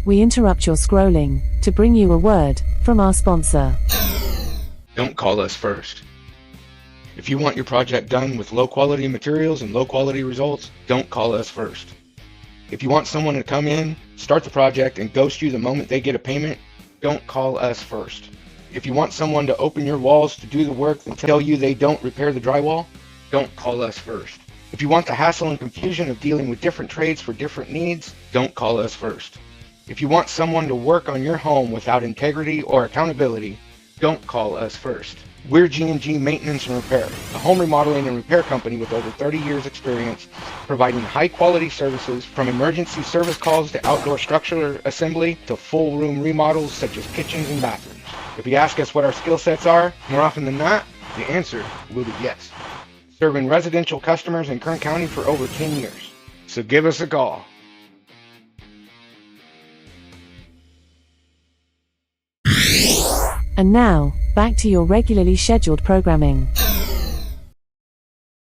we interrupt your scrolling to bring you a word from our sponsor. Don't call us first. If you want your project done with low quality materials and low quality results, don't call us first. If you want someone to come in, start the project, and ghost you the moment they get a payment, don't call us first. If you want someone to open your walls to do the work and tell you they don't repair the drywall, don't call us first. If you want the hassle and confusion of dealing with different trades for different needs, don't call us first. If you want someone to work on your home without integrity or accountability, don't call us first. We're G&G Maintenance and Repair, a home remodeling and repair company with over 30 years experience providing high quality services from emergency service calls to outdoor structural assembly to full room remodels such as kitchens and bathrooms. If you ask us what our skill sets are, more often than not, the answer will be yes. Serving residential customers in Kern County for over 10 years. So give us a call. And now, back to your regularly scheduled programming.